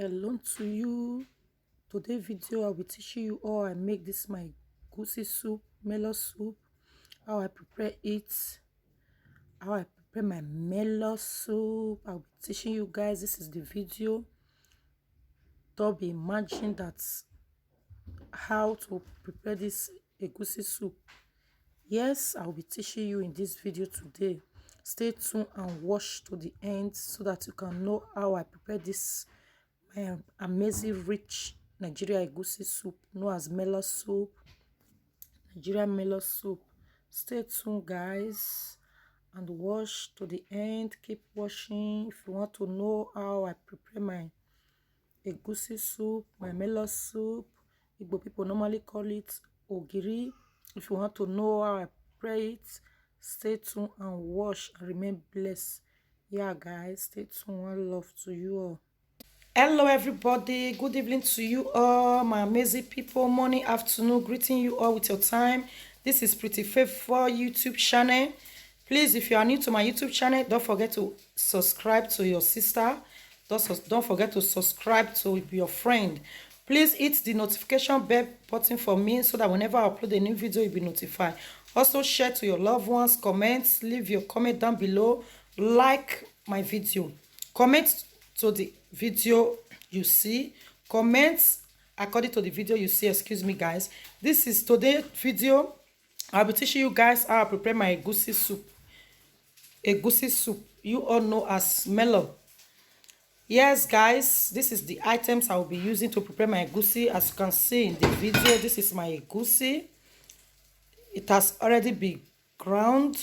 Shalom to you. Today video I'll be teaching you how I make this my goosey soup, melon soup, how I prepare it, how I prepare my melon soup. I'll be teaching you guys. This is the video. Don't be imagine that how to prepare this egusi soup. Yes, I'll be teaching you in this video today. Stay tuned and watch to the end so that you can know how I prepare this amazing rich Nigeria egusi soup known as melon soup, Nigerian melon soup. Stay tuned guys and watch to the end. Keep watching if you want to know how I prepare my egusi soup, my melon soup. Igbo people normally call it ogiri. If you want to know how I prepare it, stay tuned and watch and remain blessed. Yeah guys, stay tuned. One love to you all. Hello everybody, good evening to you all, my amazing people. Morning, afternoon, greeting you all with your time. This is Pretty Faithful YouTube channel. Please, if you are new to my YouTube channel, don't forget to subscribe to your sister. Don't forget to subscribe to your friend. Please hit the notification bell button for me so that whenever I upload a new video, you'll be notified. Also share to your loved ones, comment, leave your comment down below, like my video, comment to the video you see, comment according to the video you see. Excuse me guys, this is today's video. I'll be teaching you guys how I prepare my egusi soup you all know as melon. Yes guys, this is the items I will be using to prepare my egusi. As you can see in the video, this is my egusi. It has already been ground.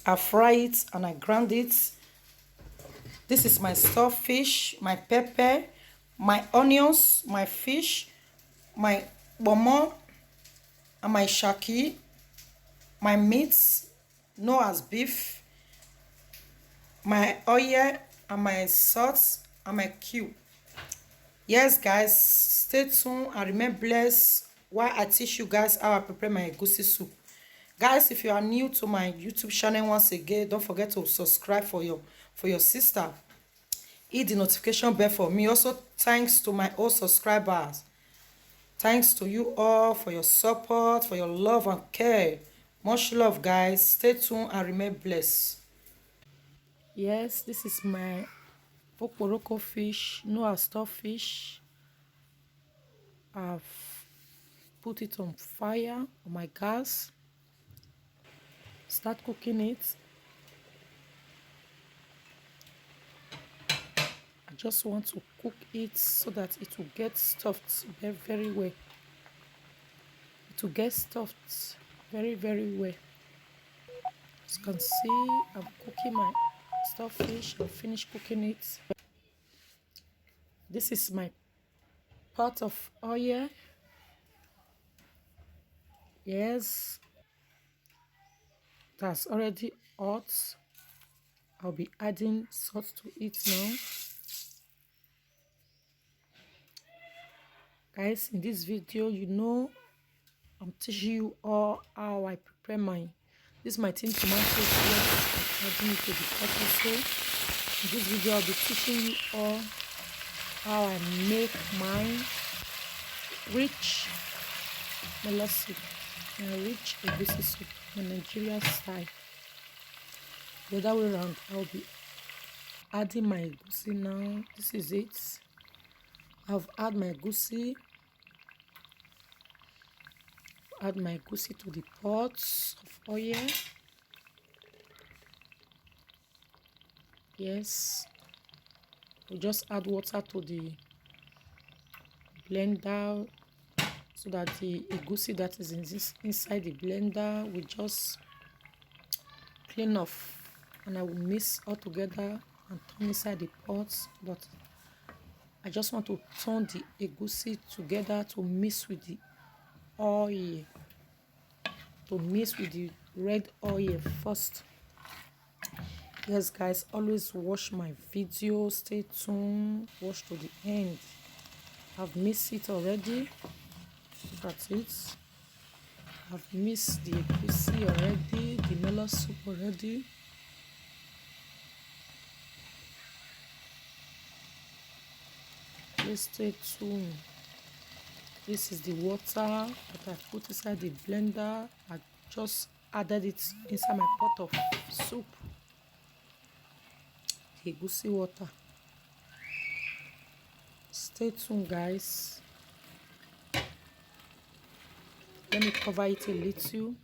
I fry it and I ground it. This is my stuffed fish, my pepper, my onions, my fish, my bomo, and my shaki, my meats, known as beef, my oil, and my salt, and my cube. Yes, guys, stay tuned and remain blessed while I teach you guys how I prepare my egusi soup. Guys, if you are new to my YouTube channel, once again, don't forget to subscribe for your sister. Hit the notification bell for me. Also, thanks to my old subscribers. Thanks to you all for your support, for your love and care. Much love, guys. Stay tuned and remain blessed. Yes, this is my okporoko fish, known as stuffed fish. I've put it on fire on my gas. Start cooking it. I just want to cook it so that it will get stuffed very, very well. It will get stuffed very, very well. As you can see, I'm cooking my stuffed fish. I finished cooking it. This is my pot of oil. Yes, that's already hot. I'll be adding salt to it now. Guys, in this video, you know I'm teaching you all how I prepare this is my tin tomato sauce. I'm adding it to the pot also. In this video, I'll be teaching you all how I make my rich melon soup and rich egusi soup in Nigeria style. The other way around, I'll be adding my egusi now. This is it. I've added my egusi. Add my egusi to the pot of oil. Yes, we just add water to the blender so that the egusi that is inside the blender will just clean off, and I will mix all together and turn inside the pot. But I just want to turn the egusi together to mix with the oil, to mix with the red oil first. Yes guys, always watch my video. Stay tuned, watch to the end. I've mixed it already. Look at it. I've mixed the egusi already, the melon soup already. Please stay tuned. This is the water that I put inside the blender. I just added it inside my pot of soup. Egusi water. Stay tuned, guys. Let me cover it a little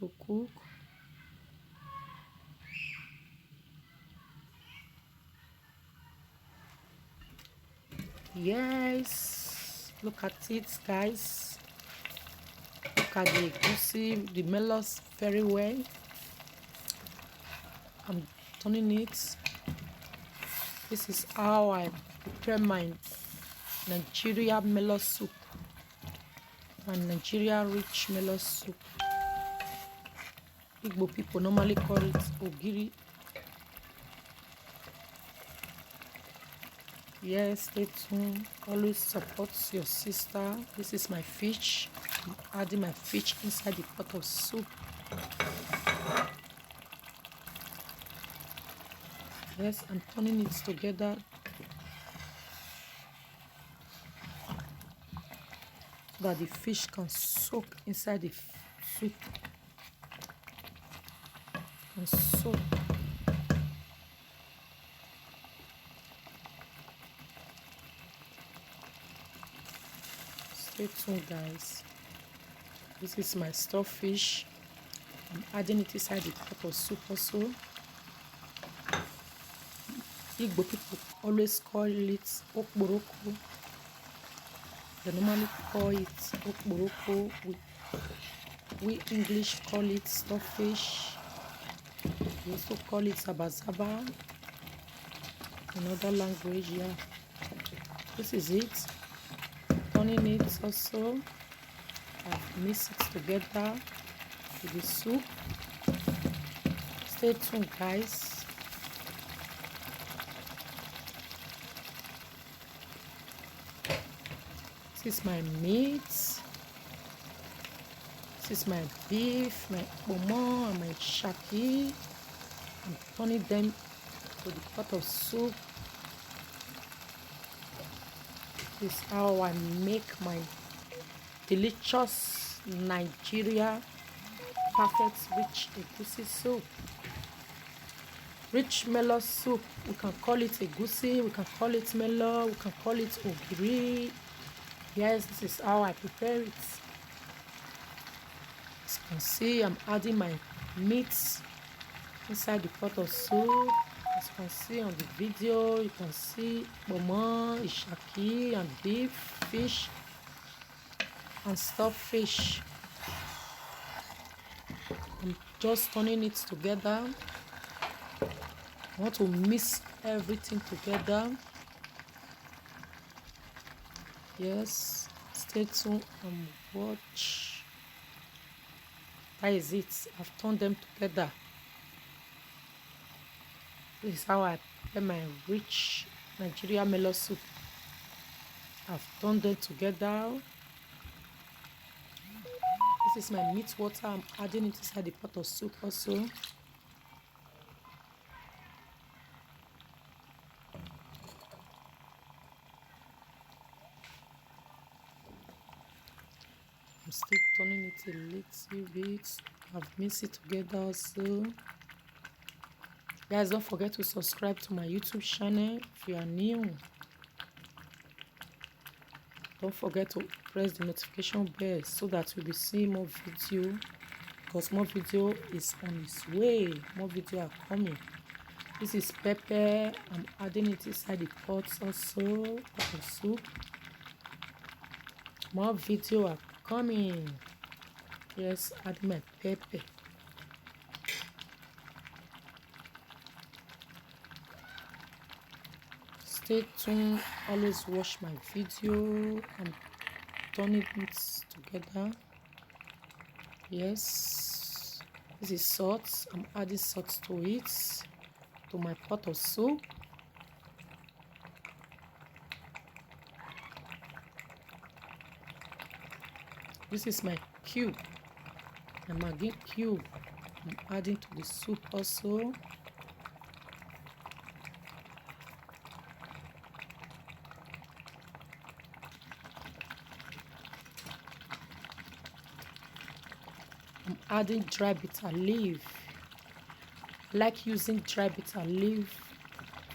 to cook. Yes, look at it, guys. Look at the egusi, the melons very well. I'm turning it. This is how I prepare my Nigeria melon soup. My Nigeria rich melon soup. Igbo people normally call it ogiri. Yes, stay tuned. Always support your sister. This is my fish. I'm adding my fish inside the pot of soup. Yes, I'm turning it together so that the fish can soak inside the soup. And soak. Stay tuned, guys. This is my stuffed fish. I'm adding it inside the pot of soup also. Igbo people always call it okporoko. They normally call it okporoko. We English call it stuffed fish. We also call it sabazaba. Another language, yeah. This is it. Turning it also. I've mixed it together with the soup. Stay tuned, guys. This is my meat. This is my beef, my pomo, and my shaki. I'm turning them to the pot of soup. This is how I make my delicious Nigeria perfect rich egusi soup. Rich melon soup. We can call it egusi, we can call it melon, we can call it ogiri. Yes, this is how I prepare it. As you can see, I'm adding my meat inside the pot of soup. As you can see on the video, you can see pomo, ishaki, and beef, fish, and stuffed fish. I'm just turning it together. I want to mix everything together. Yes, stay tuned and watch. That is it. I've turned them together. This is how I prepare my rich Nigeria melon soup. I've turned them together. This is my meat water. I'm adding it inside the pot of soup also. I'm still turning it a little bit. I've mixed it together also. Guys, don't forget to subscribe to my YouTube channel if you are new. Don't forget to press the notification bell so that you'll be seeing more video, because more video is on its way. More video are coming. This is pepper. I'm adding it inside the pot also, pot of soup. More video are coming. Yes, add my pepper. Stay tuned. Always watch my video. I'm turning it together. Yes, this is salt. I'm adding salt to it, to my pot of soup. This is my cube, my Maggi cube. I'm adding to the soup also. adding dry bitter leaf. I like using dry bitter leaf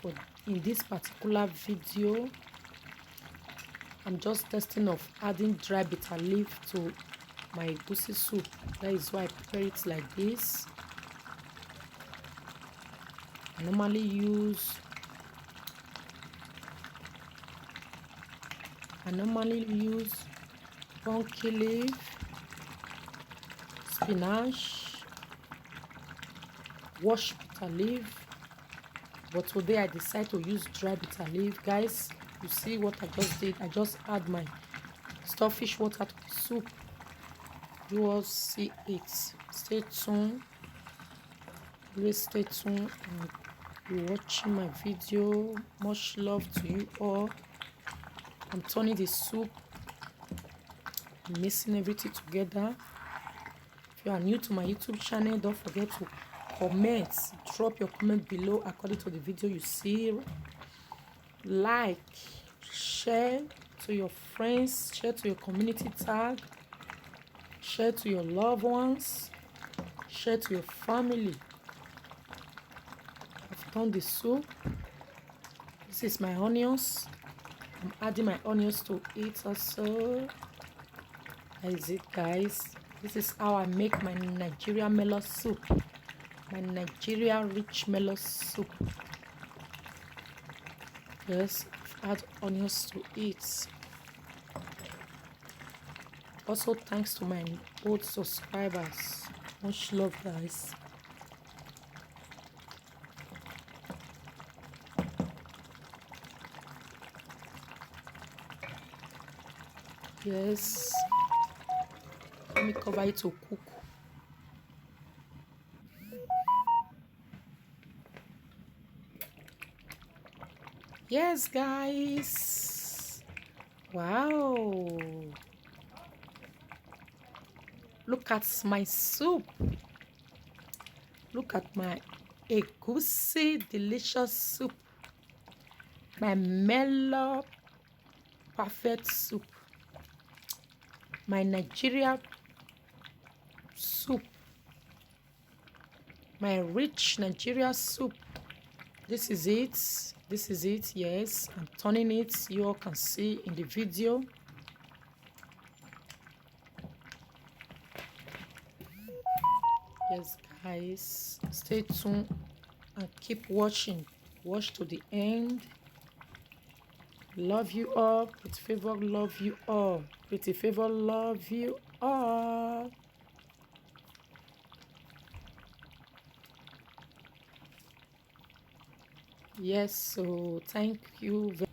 for in this particular video. I'm just testing of adding dry bitter leaf to my egusi soup. That is why I prepare it like this. I normally use pumpkin leaf, spinach, wash bitter leaf, but today I decided to use dry bitter leaf. Guys, you see what I just did? I just add my stockfish water to the soup. You all see it. Stay tuned. Please stay tuned and be watching my video. Much love to you all. I'm turning the soup, mixing everything together. If you are new to my YouTube channel, don't forget to comment. Drop your comment below according to the video you see. Like, share to your friends, share to your community tag, share to your loved ones, share to your family. I've done the soup. This is my onions. I'm adding my onions to it also. That is it, guys. This is how I make my Nigerian melon soup. My Nigeria rich melon soup. Yes, add onions to it. Also, thanks to my old subscribers. Much love, guys. Yes. Let me cover it to cook. Yes, guys. Wow. Look at my soup. Look at my egusi delicious soup. My mellow perfect soup. My Nigeria soup. My rich Nigeria soup. This is it. This is it. Yes, I'm turning it. You all can see in the video. Yes, guys, stay tuned and keep watching. Watch to the end. Love you all. Pretty Favor love you all. Pretty Favor love you all. Yes, so thank you very